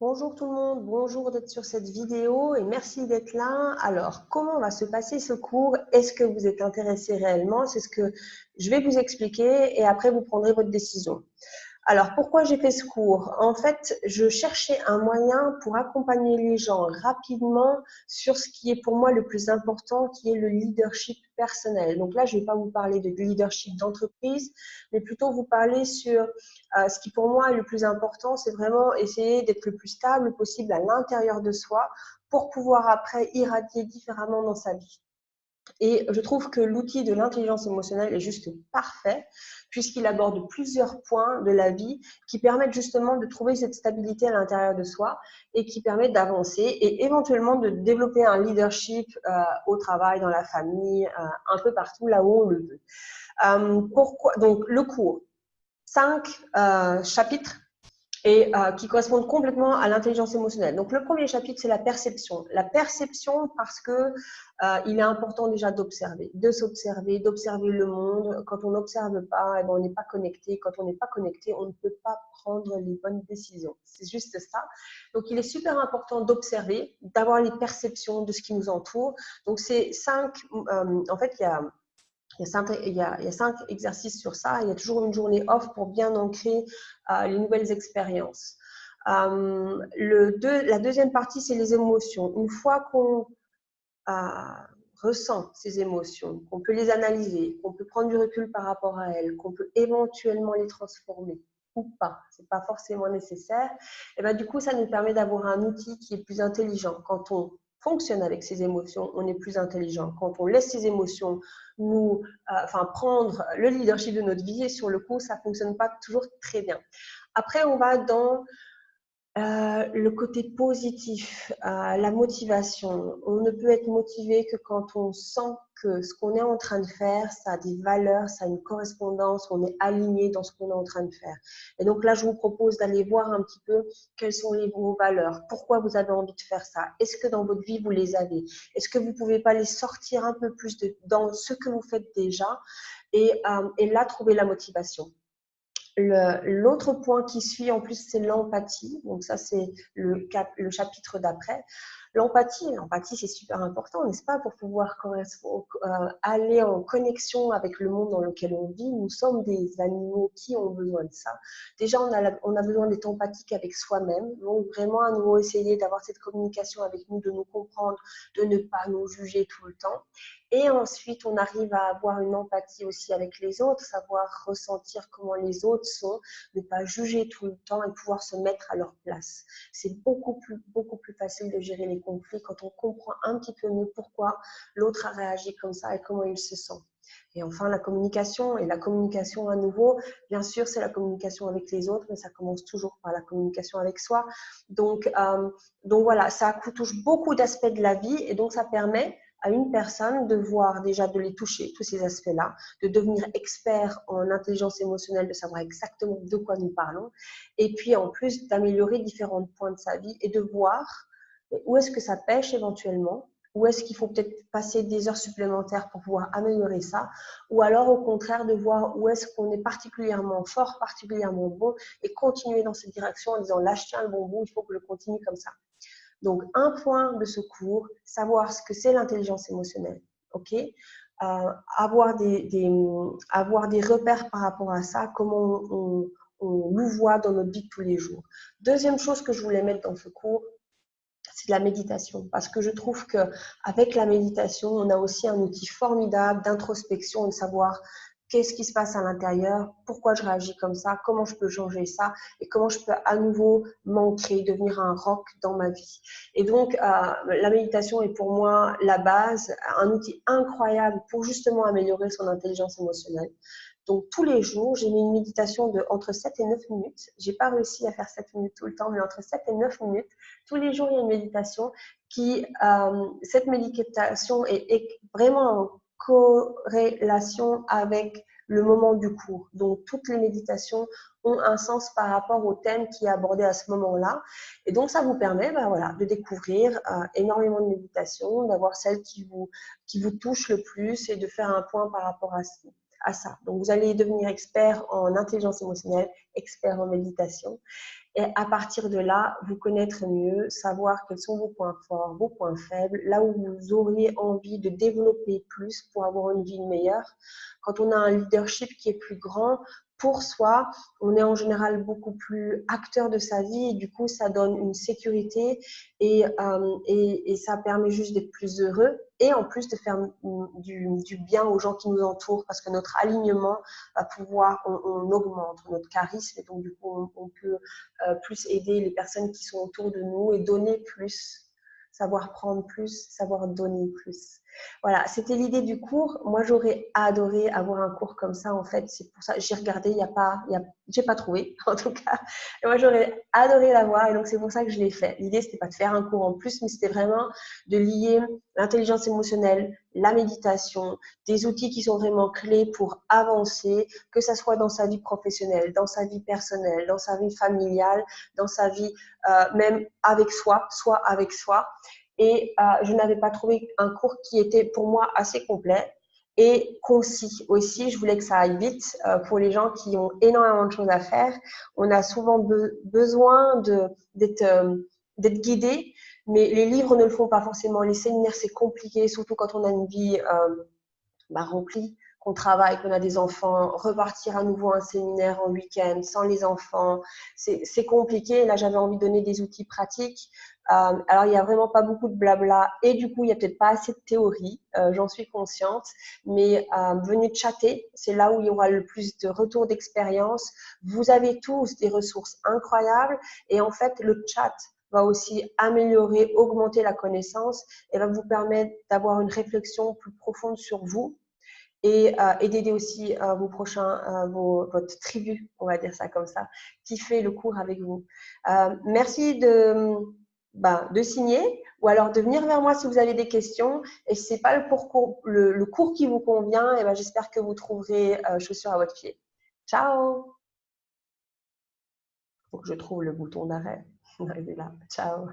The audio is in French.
Bonjour tout le monde, bonjour d'être sur cette vidéo et merci d'être là. Alors, comment va se passer ce cours? Est-ce que vous êtes intéressé réellement? C'est ce que je vais vous expliquer et après vous prendrez votre décision. Alors, pourquoi j'ai fait ce cours? En fait, je cherchais un moyen pour accompagner les gens rapidement sur ce qui est pour moi le plus important, qui est le leadership personnel. Donc là, je ne vais pas vous parler de leadership d'entreprise, mais plutôt vous parler sur ce qui pour moi est le plus important, c'est vraiment essayer d'être le plus stable possible à l'intérieur de soi pour pouvoir après irradier différemment dans sa vie. Et je trouve que l'outil de l'intelligence émotionnelle est juste parfait, puisqu'il aborde plusieurs points de la vie qui permettent justement de trouver cette stabilité à l'intérieur de soi et qui permettent d'avancer et éventuellement de développer un leadership au travail, dans la famille, un peu partout là où on le veut. Pourquoi donc le cours, 5 chapitres et qui correspondent complètement à l'intelligence émotionnelle. Donc, le premier chapitre, c'est la perception. La perception parce que il est important déjà d'observer, de s'observer, d'observer le monde. Quand on n'observe pas, eh ben, on n'est pas connecté. Quand on n'est pas connecté, on ne peut pas prendre les bonnes décisions. C'est juste ça. Donc, il est super important d'observer, d'avoir les perceptions de ce qui nous entoure. Donc, c'est 5, en fait, il y a 5 exercices sur ça. Il y a toujours une journée off pour bien ancrer les nouvelles expériences. La deuxième partie, c'est les émotions. Une fois qu'on ressent ces émotions, qu'on peut les analyser, qu'on peut prendre du recul par rapport à elles, qu'on peut éventuellement les transformer ou pas, c'est pas forcément nécessaire, et ben du coup, ça nous permet d'avoir un outil qui est plus intelligent. Quand on fonctionne avec ses émotions, on est plus intelligent. Quand on laisse ses émotions nous, prendre le leadership de notre vie, et sur le coup, ça fonctionne pas toujours très bien. Après, on va dans le côté positif, la motivation. On ne peut être motivé que quand on sent que ce qu'on est en train de faire, ça a des valeurs, ça a une correspondance, on est aligné dans ce qu'on est en train de faire. Et donc là, je vous propose d'aller voir un petit peu quelles sont vos valeurs, pourquoi vous avez envie de faire ça. Est-ce que dans votre vie, vous les avez? Est-ce que vous ne pouvez pas les sortir un peu plus dans ce que vous faites déjà et là, trouver la motivation? L'autre point qui suit, en plus, c'est l'empathie. Donc ça, c'est le chapitre d'après. L'empathie, c'est super important, n'est-ce pas, pour pouvoir aller en connexion avec le monde dans lequel on vit. Nous sommes des animaux qui ont besoin de ça. Déjà, on a besoin d'être empathique avec soi-même. Donc vraiment, à nouveau, essayer d'avoir cette communication avec nous, de nous comprendre, de ne pas nous juger tout le temps. Et ensuite, on arrive à avoir une empathie aussi avec les autres, savoir ressentir comment les autres sont, ne pas juger tout le temps et pouvoir se mettre à leur place. C'est beaucoup plus facile de gérer les conflits quand on comprend un petit peu mieux pourquoi l'autre a réagi comme ça et comment il se sent. Et enfin, la communication. Et la communication, à nouveau, bien sûr, c'est la communication avec les autres, mais ça commence toujours par la communication avec soi. Donc voilà, ça touche beaucoup d'aspects de la vie et donc ça permet à une personne de voir déjà, de les toucher, tous ces aspects-là, de devenir expert en intelligence émotionnelle, de savoir exactement de quoi nous parlons, et puis en plus d'améliorer différents points de sa vie et de voir où est-ce que ça pêche éventuellement, où est-ce qu'il faut peut-être passer des heures supplémentaires pour pouvoir améliorer ça, ou alors au contraire de voir où est-ce qu'on est particulièrement fort, particulièrement bon, et continuer dans cette direction en disant là je tiens le bon bout, il faut que je continue comme ça. Donc, un point de ce cours, savoir ce que c'est l'intelligence émotionnelle, ok, avoir des repères par rapport à ça, comment on nous voit dans notre vie de tous les jours. Deuxième chose que je voulais mettre dans ce cours, c'est de la méditation, parce que je trouve qu'avec la méditation, on a aussi un outil formidable d'introspection et de savoir qu'est-ce qui se passe à l'intérieur, pourquoi je réagis comme ça, comment je peux changer ça et comment je peux à nouveau m'ancrer, devenir un roc dans ma vie. Et donc, la méditation est pour moi la base, un outil incroyable pour justement améliorer son intelligence émotionnelle. Donc, tous les jours, j'ai mis une méditation de entre 7 et 9 minutes. J'ai pas réussi à faire 7 minutes tout le temps, mais entre 7 et 9 minutes, tous les jours, il y a une méditation cette méditation est vraiment en corrélation avec le moment du cours. Donc, toutes les méditations ont un sens par rapport au thème qui est abordé à ce moment-là. Et donc, ça vous permet de découvrir énormément de méditations, d'avoir celle qui vous touche le plus et de faire un point par rapport à ça. Donc, vous allez devenir expert en intelligence émotionnelle, expert en méditation. Et à partir de là, vous connaître mieux, savoir quels sont vos points forts, vos points faibles, là où vous auriez envie de développer plus pour avoir une vie meilleure. Quand on a un leadership qui est plus grand, pour soi, on est en général beaucoup plus acteur de sa vie et du coup, ça donne une sécurité et ça permet juste d'être plus heureux et en plus de faire du bien aux gens qui nous entourent parce que notre alignement va pouvoir, on augmente notre charisme et donc du coup, on peut plus aider les personnes qui sont autour de nous et donner plus, savoir prendre plus, savoir donner plus. Voilà, c'était l'idée du cours. Moi, j'aurais adoré avoir un cours comme ça, en fait. C'est pour ça, j'ai regardé, j'ai pas trouvé, en tout cas. Et moi, j'aurais adoré l'avoir et donc c'est pour ça que je l'ai fait. L'idée, c'était pas de faire un cours en plus, mais c'était vraiment de lier l'intelligence émotionnelle, la méditation, des outils qui sont vraiment clés pour avancer, que ça soit dans sa vie professionnelle, dans sa vie personnelle, dans sa vie familiale, dans sa vie même avec soi, soit avec soi. Et je n'avais pas trouvé un cours qui était pour moi assez complet et concis aussi. Je voulais que ça aille vite pour les gens qui ont énormément de choses à faire. On a souvent besoin d'être guidé, mais les livres ne le font pas forcément. Les séminaires, c'est compliqué, surtout quand on a une vie remplie, qu'on travaille, qu'on a des enfants, repartir à nouveau à un séminaire en week-end sans les enfants, c'est compliqué. Là, j'avais envie de donner des outils pratiques. Alors, il n'y a vraiment pas beaucoup de blabla et du coup, il n'y a peut-être pas assez de théorie, j'en suis consciente, mais venez chatter, c'est là où il y aura le plus de retours d'expérience. Vous avez tous des ressources incroyables et en fait, le chat va aussi améliorer, augmenter la connaissance et va vous permettre d'avoir une réflexion plus profonde sur vous et d'aider aussi vos prochains, votre tribu, on va dire ça comme ça, qui fait le cours avec vous. Merci de signer ou alors de venir vers moi si vous avez des questions. Et si ce n'est pas le cours qui vous convient, et ben, j'espère que vous trouverez chaussures à votre pied. Ciao! Faut que je trouve le bouton d'arrêt. Là. Ciao!